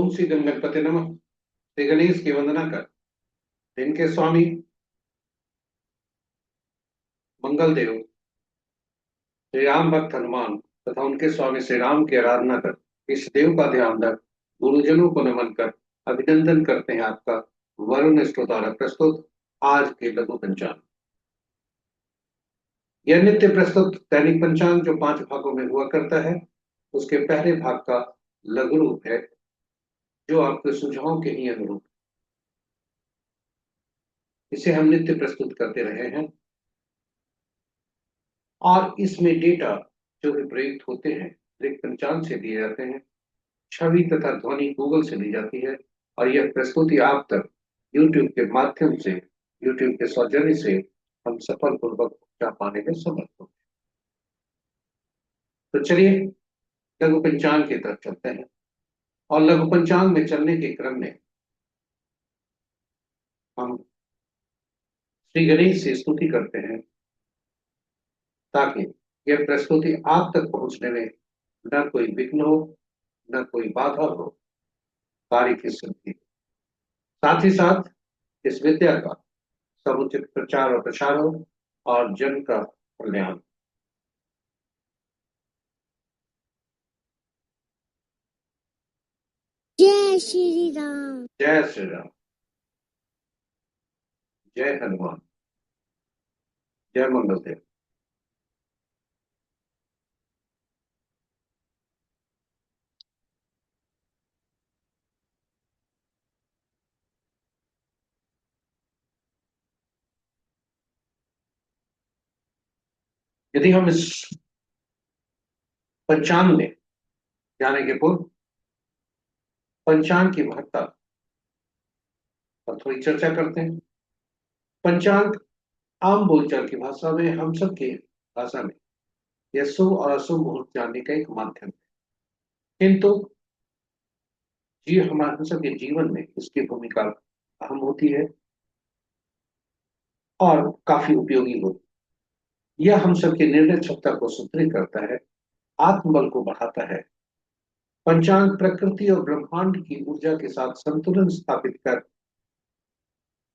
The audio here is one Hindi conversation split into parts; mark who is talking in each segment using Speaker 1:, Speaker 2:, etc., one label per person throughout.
Speaker 1: ओम श्री गणपति नमः। श्री गणेश की वंदना कर इनके स्वामी मंगल देव श्री राम भक्त हनुमान तथा उनके स्वामी श्री राम की आराधना कर इस देव का ध्यान रख गुरुजनों को नमन कर अभिनंदन करते हैं आपका वरुण स्टो द्वारा प्रस्तुत आज के लघु पंचांग। यह नित्य प्रस्तुत दैनिक पंचांग जो 5 भागों में हुआ करता है उसके पहले भाग का लघु रूप है जो आपके सुझावों के ही अनुरूप इसे हम नित्य प्रस्तुत करते रहे हैं और इसमें डेटा जो भी प्रयुक्त होते हैं दैनिक पंचांग से दिए जाते हैं। छवि तथा ध्वनि गूगल से ली जाती है और यह प्रस्तुति आप तक यूट्यूब के माध्यम से यूट्यूब के सौजन्य से हम सफल पूर्वक पहुंचा पाने में समर्थ होंगे। तो चलिए लघु पंचांग की तरफ चलते हैं और लघु पंचांग में चलने के क्रम में हम श्री गणेश से स्तुति करते हैं ताकि यह प्रस्तुति आप तक पहुंचने में न कोई विघ्न हो न कोई बाधा हो, कार्य की सिद्धि। साथ ही साथ इस विद्या का समुचित प्रचार और प्रसार हो और जन का कल्याण।
Speaker 2: जय श्री राम।
Speaker 1: जय श्री राम। जय हनुमान। जय मंगल देव। यदि हम इस पंचांग में जाने के पूर्व पंचांग की महत्ता पर थोड़ी चर्चा करते हैं। पंचांग आम बोलचाल की भाषा में हम सब की भाषा में यह शुभ और अशुभ मुहूर्त जानने का एक माध्यम है, किंतु हम सबके जीवन में इसकी भूमिका अहम होती है और काफी उपयोगी होती है। यह हम सबके निर्णय क्षमता को सुदृढ़ करता है, आत्मबल को बढ़ाता है। पंचांग प्रकृति और ब्रह्मांड की ऊर्जा के साथ संतुलन स्थापित कर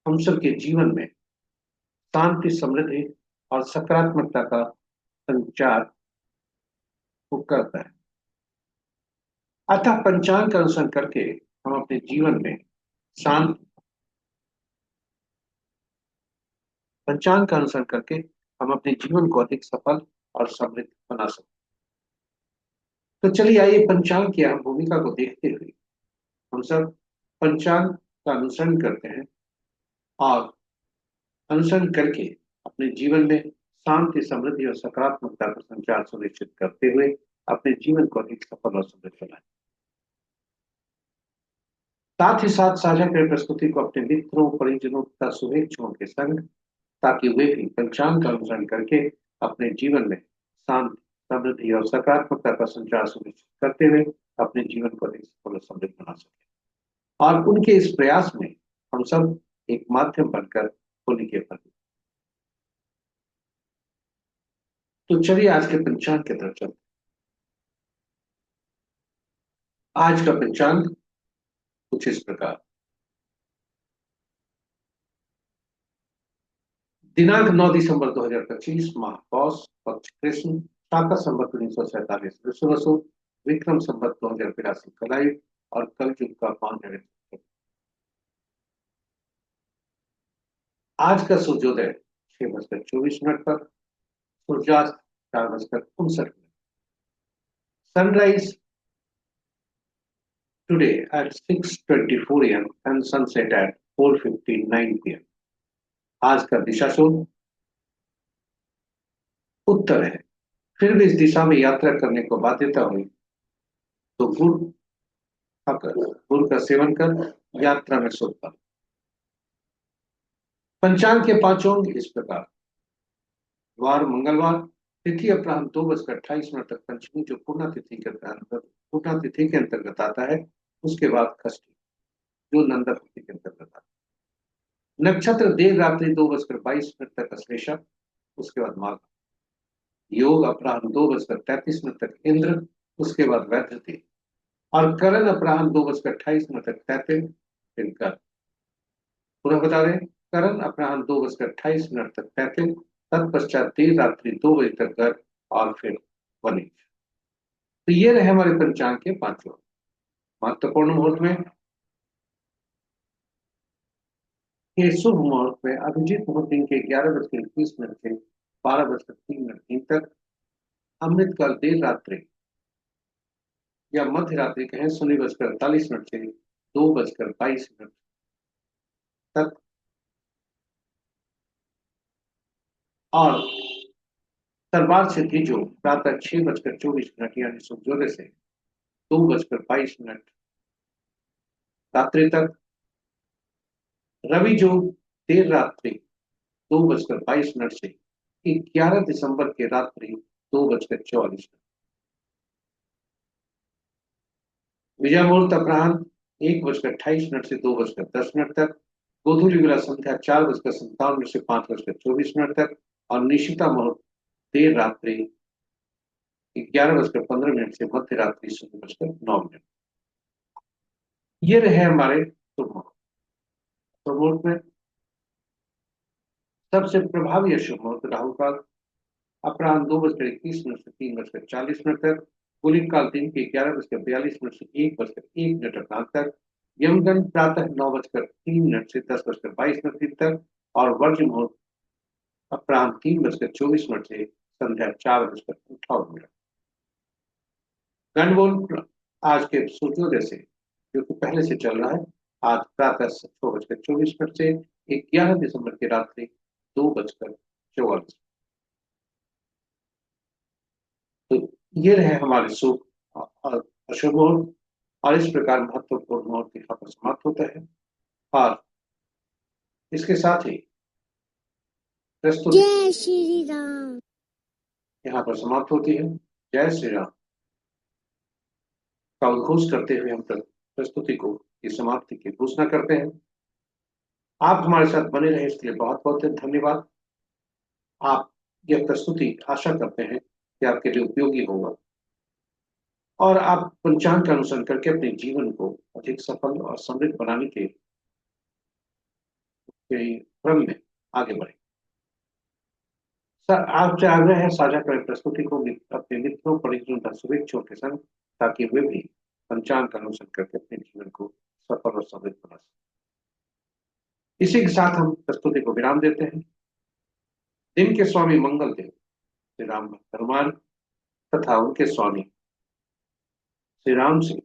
Speaker 1: हम सबके जीवन में शांति, समृद्धि और सकारात्मकता का संचार करता है। अतः पंचांग का अनुसरण करके हम अपने जीवन में शांत पंचांग का अनुसरण करके हम अपने जीवन को अधिक सफल और समृद्ध बना सकते। तो चलिए आइए पंचांग की अहम भूमिका को देखते हुए हम सब पंचांग का अनुसरण करते हैं और अनुसरण करके अपने जीवन में शांति, समृद्धि और सकारात्मकता का संचार सुनिश्चित करते हुए अपने जीवन को अधिक सफल और समृद्ध बनाएं। साथ ही साथ साझा करें प्रस्तुति को अपने मित्रों, परिजनों तथा शुभेच्छुओं के संग, ताकि वे भी पंचांग का अनुसरण करके अपने जीवन में शांति, समृद्धि और सकारात्मकता का संचार सुनिश्चित करते हुए अपने जीवन को अधिक सफल और समृद्ध बना सके और उनके इस प्रयास में हम सब एक माध्यम बनकर होने के फल। तो चलिए आज के पंचांग की तरफ चलते। आज का पंचांग कुछ इस प्रकार। दिनांक 9 दिसंबर 2025, माह पौष, पक्ष कृष्ण, शाका संवत 1947 विश्ववसु, विक्रम संवत 2082 कलाई और कलयुग का 5 आज का सूर्योदय 6:24 पर, सूर्यास्त 4:59। Sunrise today at 6:24 am and sunset at 4:59 pm। आज का दिशा शोध उत्तर है। फिर भी इस दिशा में यात्रा करने को बाध्यता हुई तो गुड़ का सेवन कर यात्रा में शुभ फल। पंचांग के 5 अंग इस प्रकार। वार मंगलवार, तिथि अपराह्न 2:28 तक पंचमी जो पूर्णा तिथि के अंतर्गत आता है। उसके बाद षष्ठी जो नंदा तिथि के अंतर्गत आता है। नक्षत्र देर रात्रि 2:22 तक अश्लेषा, उसके बाद माघ। योग अपराह्न 2:33 तक इंद्र, उसके बाद वैधृति। और करण अपराह्न 2:28 तक तैरते दिन। पुनः बता दें, करण अपराह्न 2:28 तक तैरते, तत्पश्चात देर रात्रि 2 बजे तक घर, और फिर वनिज। तो ये रहे हमारे पंचांग के 5 महत्वपूर्ण मुहूर्त में। ये शुभ मुहूर्त में अभिजीत मुहूर्त दिन के 11:21 से 12:03 तक, अमृत काल देर रात्रि या मध्य रात्रि कहें 0:48 से 2:22 तक, और तलवार सिद्धि जो प्रातः 6:24 यानी सूर्योदय से 2:22 रात्रि तक, रवि जो देर रात्रि 2:22 से 11 दिसंबर के रात्रि 2:44, विजय मुहूर्त अपराह्न 1:28 से 2:10 तक, गोधूली बेला संध्या 4:57 से 5:24 तक, और निशिता मुहूर्त देर रात्रि 11:15 से मध्य रात्रि 0:09। ये रहे हमारे शुभ मुहूर्त। शुभ मुहूर्त में सबसे प्रभावी अशुभ मुहूर्त राहु काल अपराह्न 2:21 से 3:40 तक, गुलिक काल दिन के 11:42 से 1:01 अपराह्न तक, यमगंड प्रातः 9:03 से 10:22 तक, और वर्ज मुहूर्त अपराह्न 3:24 से संध्या 4:58। गंडगोल आज के सूर्योदय से, जो कि पहले से चल रहा है, आज प्रातः 6:24 से 11 दिसंबर की रात्रि 2:44। तो ये रहे हमारे शुभ और अशुभ मुहूर्त, और इस प्रकार महत्वपूर्ण मुहूर्त यहाँ पर समाप्त होता है, और इसके साथ ही प्रस्तुति
Speaker 2: जय श्री राम।
Speaker 1: यहाँ पर समाप्त होती है। जय श्री राम का उद्घोष करते हुए हम प्रस्तुति को की समाप्ति की घोषणा करते हैं। आप हमारे साथ बने रहे इसके लिए बहुत बहुत धन्यवाद। आप यह प्रस्तुति आशा करते हैं कि आपके लिए उपयोगी होगा, और आप पंचांग का अनुसरण करके अपने जीवन को अधिक सफल और समृद्ध बनाने के क्रम में आगे बढ़े। सर, आपसे आग्रह है साझा करें प्रस्तुति को अपने मित्रों परिजनों तथा शुभेच्छुओं के संग, ताकि वे भी पंचांग का अनुसरण करके अपने जीवन को सफल और समृद्ध बना सकें। इसी के साथ हम प्रस्तुति को विराम देते हैं। दिन के स्वामी मंगल देव श्री राम भक्त हनुमान तथा उनके स्वामी श्री राम से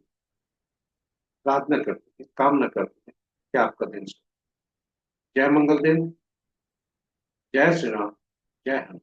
Speaker 1: प्रार्थना करते हैं, कामना करते हैं कि आपका दिन शुभ। जय मंगल देव, जय श्री राम, जय हनुमान।